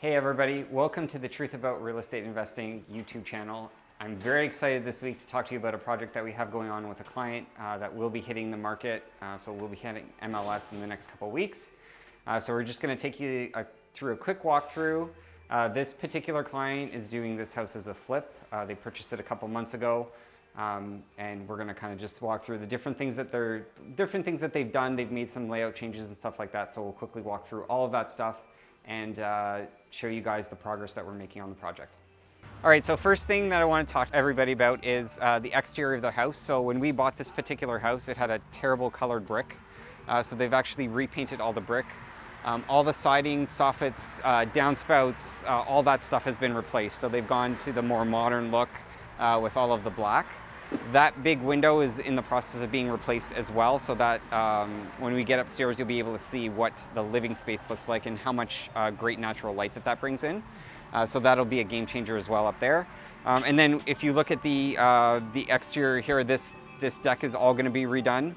Hey everybody, welcome to the Truth About Real Estate Investing YouTube channel. I'm very excited this week to talk to you about a project that we have going on with a client that will be hitting the market. So we'll be hitting MLS in the next couple of weeks. So we're just going to take you through a quick walkthrough. This particular client is doing this house as a flip. They purchased it a couple months ago. And we're going to kind of just walk through the different things that they've done. They've made some layout changes and stuff like that. So we'll quickly walk through all of that stuff and show you guys the progress that we're making on the project. All right, so first thing that I want to talk to everybody about is the exterior of the house. So when we bought this particular house, it had a terrible colored brick. So they've actually repainted all the brick. All the siding, soffits, downspouts, all that stuff has been replaced. So they've gone to the more modern look with all of the black. That big window is in the process of being replaced as well, so that when we get upstairs, you'll be able to see what the living space looks like and how much great natural light that brings in. So that'll be a game changer as well up there. And then if you look at the exterior here, this deck is all going to be redone,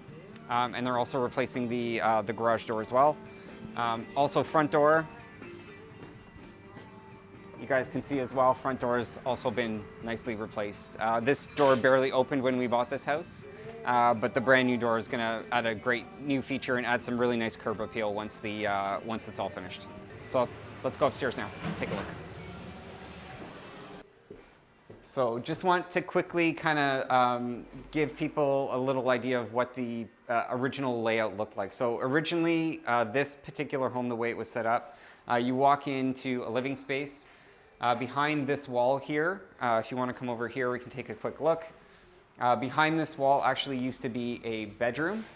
and they're also replacing the garage door as well. Also front door. You guys can see as well, front door has also been nicely replaced. This door barely opened when we bought this house, but the brand new door is going to add a great new feature and add some really nice curb appeal once it's all finished. So let's go upstairs now, take a look. So just want to quickly kind of give people a little idea of what the original layout looked like. So originally, this particular home, the way it was set up, you walk into a living space. Behind this wall here, if you want to come over here, we can take a quick look. Behind this wall actually used to be a bedroom.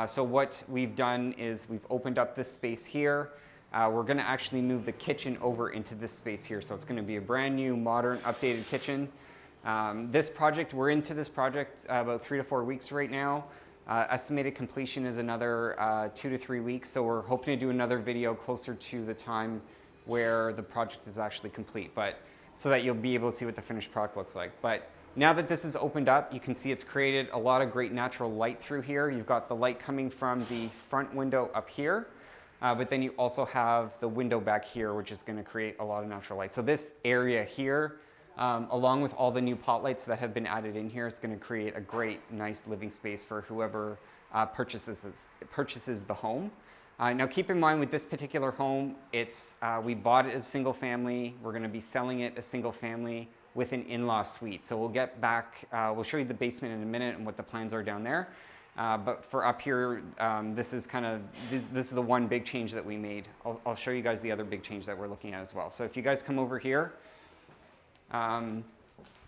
So what we've done is we've opened up this space here. We're going to actually move the kitchen over into this space here. So it's going to be a brand new, modern, updated kitchen. We're into this project about 3 to 4 weeks right now. Estimated completion is another 2 to 3 weeks. So we're hoping to do another video closer to the time where the project is actually complete, but so that you'll be able to see what the finished product looks like. But now that this is opened up, you can see it's created a lot of great natural light through here. You've got the light coming from the front window up here, but then you also have the window back here, which is going to create a lot of natural light. So this area here, along with all the new pot lights that have been added in here, it's going to create a great, nice living space for whoever purchases the home. Now keep in mind with this particular home, we bought it as single family. We're going to be selling it as single family with an in-law suite. So we'll get back, we'll show you the basement in a minute and what the plans are down there. But for up here, this is the one big change that we made. I'll show you guys the other big change that we're looking at as well. So if you guys come over here,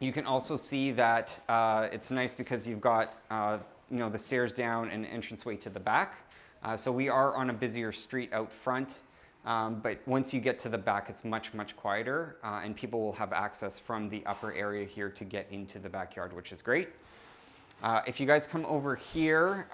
you can also see that it's nice because you've got the stairs down and entranceway to the back. So we are on a busier street out front, but once you get to the back, it's much, much quieter, and people will have access from the upper area here to get into the backyard, which is great. If you guys come over here,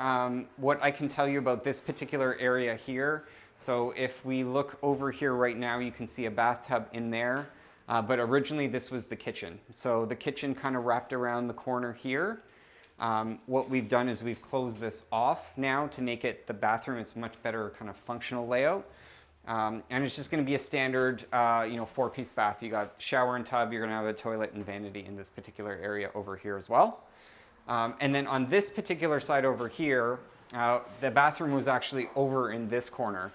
what I can tell you about this particular area here, so if we look over here right now, you can see a bathtub in there, but originally this was the kitchen. So the kitchen kind of wrapped around the corner here. What we've done is we've closed this off now to make it the bathroom. It's much better kind of functional layout. And it's just going to be a standard, 4-piece bath. You got shower and tub. You're going to have a toilet and vanity in this particular area over here as well. And then on this particular side over here, the bathroom was actually over in this corner.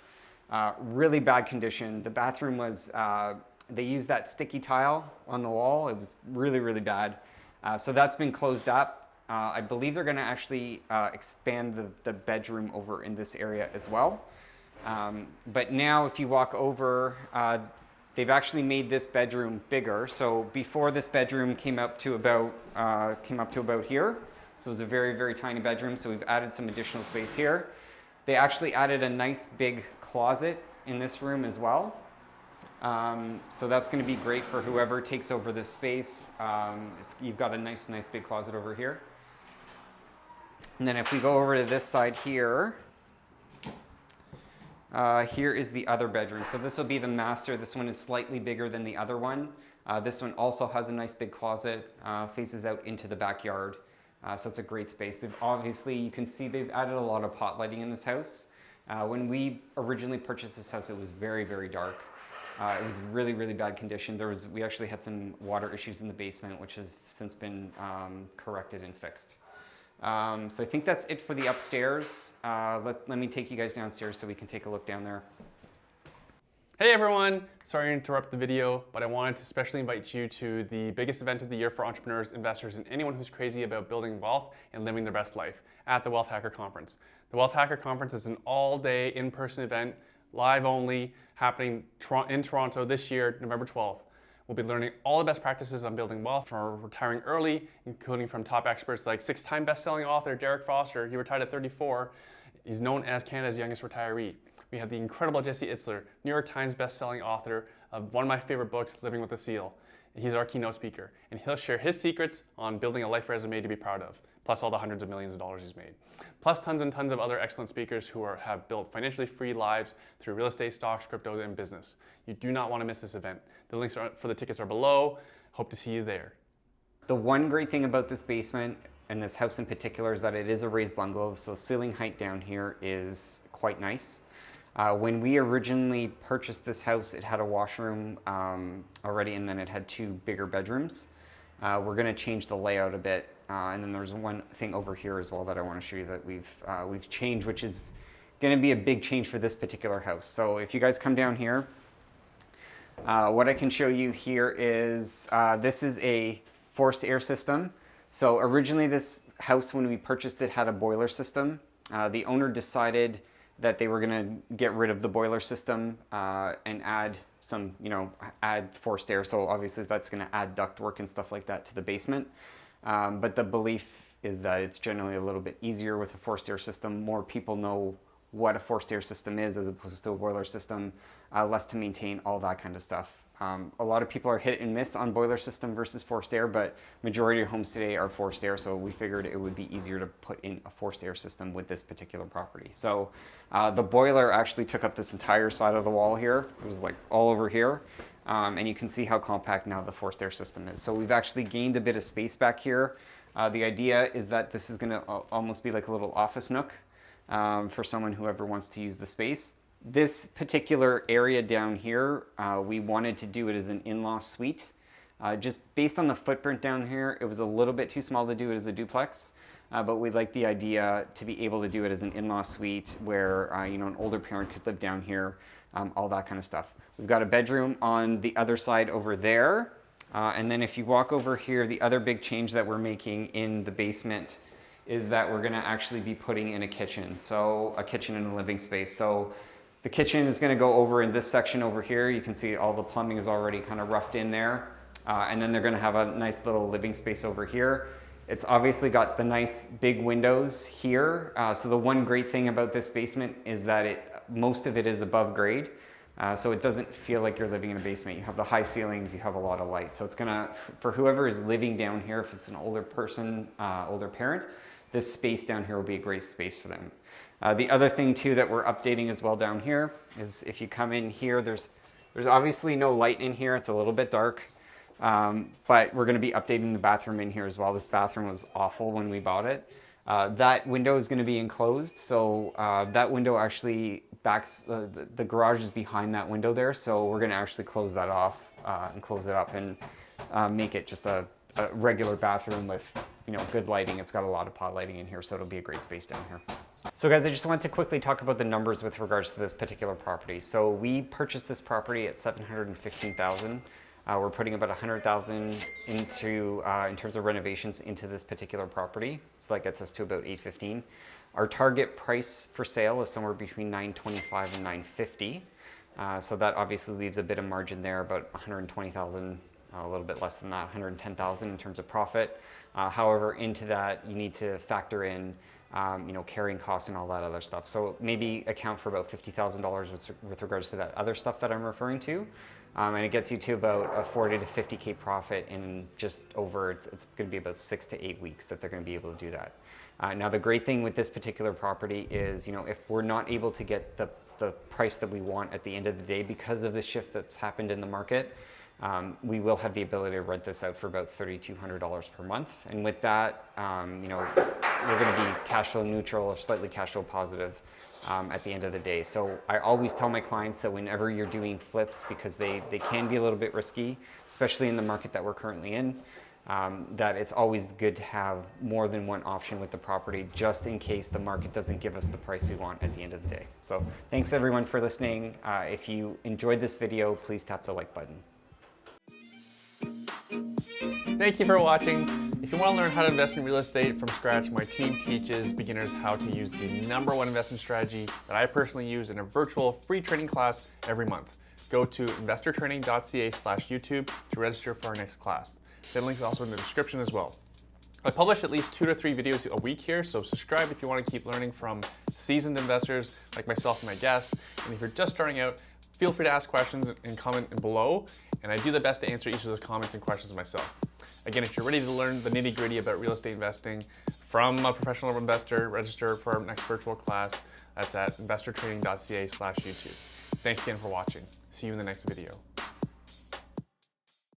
Really bad condition. The bathroom was, they used that sticky tile on the wall. It was really, really bad. So that's been closed up. I believe they're going to actually expand the bedroom over in this area as well. But now if you walk over, they've actually made this bedroom bigger. So before, this bedroom came up to about here. So it was a very, very tiny bedroom. So we've added some additional space here. They actually added a nice big closet in this room as well. So that's going to be great for whoever takes over this space. You've got a nice big closet over here. And then if we go over to this side here, here is the other bedroom. So this will be the master. This one is slightly bigger than the other one. This one also has a nice big closet, faces out into the backyard. So it's a great space. You can see they've added a lot of pot lighting in this house. When we originally purchased this house, it was very, very dark. It was really, really bad condition. We actually had some water issues in the basement, which has since been corrected and fixed. So I think that's it for the upstairs. Let me take you guys downstairs so we can take a look down there. Hey everyone, sorry to interrupt the video, but I wanted to especially invite you to the biggest event of the year for entrepreneurs, investors, and anyone who's crazy about building wealth and living their best life at the Wealth Hacker Conference. The Wealth Hacker Conference is an all-day in-person event, live only, happening in Toronto this year, November 12th. We'll be learning all the best practices on building wealth from retiring early, including from top experts like 6-time best-selling author Derek Foster. He retired at 34. He's known as Canada's youngest retiree. We have the incredible Jesse Itzler, New York Times best-selling author of one of my favorite books, Living with a Seal. He's our keynote speaker, and he'll share his secrets on building a life resume to be proud of, plus all the hundreds of millions of dollars he's made. Plus tons and tons of other excellent speakers who have built financially free lives through real estate, stocks, crypto, and business. You do not want to miss this event. The links for the tickets are below. Hope to see you there. The one great thing about this basement and this house in particular is that it is a raised bungalow, so ceiling height down here is quite nice. When we originally purchased this house, it had a washroom already, and then it had 2 bigger bedrooms. We're going to change the layout a bit, and then there's one thing over here as well that I want to show you that we've changed, which is going to be a big change for this particular house. So if you guys come down here, what I can show you here is this is a forced air system. So originally this house, when we purchased it, had a boiler system. The owner decided that they were going to get rid of the boiler system and add some, add forced air. So obviously that's going to add ductwork and stuff like that to the basement. But the belief is that it's generally a little bit easier with a forced air system. More people know what a forced air system is as opposed to a boiler system, less to maintain, all that kind of stuff. A lot of people are hit and miss on boiler system versus forced air, but majority of homes today are forced air, so we figured it would be easier to put in a forced air system with this particular property. So the boiler actually took up this entire side of the wall here. It was like all over here, and you can see how compact now the forced air system is. So we've actually gained a bit of space back here. The idea is that this is going to almost be like a little office nook for someone who ever wants to use the space. This particular area down here, we wanted to do it as an in-law suite. Just based on the footprint down here, it was a little bit too small to do it as a duplex, but we like the idea to be able to do it as an in-law suite where an older parent could live down here, all that kind of stuff. We've got a bedroom on the other side over there, and then if you walk over here, the other big change that we're making in the basement is that we're going to actually be putting in a kitchen, so a kitchen and a living space. So the kitchen is going to go over in this section over here. You can see all the plumbing is already kind of roughed in there. And then they're going to have a nice little living space over here. It's obviously got the nice big windows here. So the one great thing about this basement is that most of it is above grade. So it doesn't feel like you're living in a basement. You have the high ceilings, you have a lot of light. So it's going to, for whoever is living down here, if it's an older person, older parent, this space down here will be a great space for them. The other thing too that we're updating as well down here is if you come in here, there's obviously no light in here. It's a little bit dark, but we're going to be updating the bathroom in here as well. This bathroom was awful when we bought it. That window is going to be enclosed, so that window actually backs, the garage is behind that window there, so we're going to actually close that off and close it up and make it just a regular bathroom with good lighting. It's got a lot of pot lighting in here, so it'll be a great space down here. So guys, I just wanted to quickly talk about the numbers with regards to this particular property. So we purchased this property at $715,000. We're putting about $100,000 into, in terms of renovations into this particular property. So that gets us to about $815,000. Our target price for sale is somewhere between $925,000 and $950,000. So that obviously leaves a bit of margin there, about $120,000, a little bit less than that, $110,000 in terms of profit. However, into that you need to factor in carrying costs and all that other stuff. So maybe account for about $50,000 with regards to that other stuff that I'm referring to. And it gets you to about a 40 to 50K profit in just over, it's going to be about 6 to 8 weeks that they're going to be able to do that. Now the great thing with this particular property is, if we're not able to get the price that we want at the end of the day because of the shift that's happened in the market, we will have the ability to rent this out for about $3,200 per month. And with that, we're going to be cash flow neutral or slightly cash flow positive at the end of the day. So I always tell my clients that whenever you're doing flips, because they can be a little bit risky, especially in the market that we're currently in, that it's always good to have more than one option with the property, just in case the market doesn't give us the price we want at the end of the day. So thanks everyone for listening. If you enjoyed this video, please tap the like button. Thank you for watching. If you want to learn how to invest in real estate from scratch, my team teaches beginners how to use the #1 investment strategy that I personally use in a virtual free training class every month. Go to investortraining.ca/YouTube to register for our next class. The link is also in the description as well. I publish at least 2 to 3 videos a week here, so subscribe if you want to keep learning from seasoned investors like myself and my guests. And if you're just starting out, feel free to ask questions and comment below, and I do the best to answer each of those comments and questions myself. Again, if you're ready to learn the nitty-gritty about real estate investing from a professional investor, register for our next virtual class. That's at investortraining.ca/YouTube. Thanks again for watching. See you in the next video.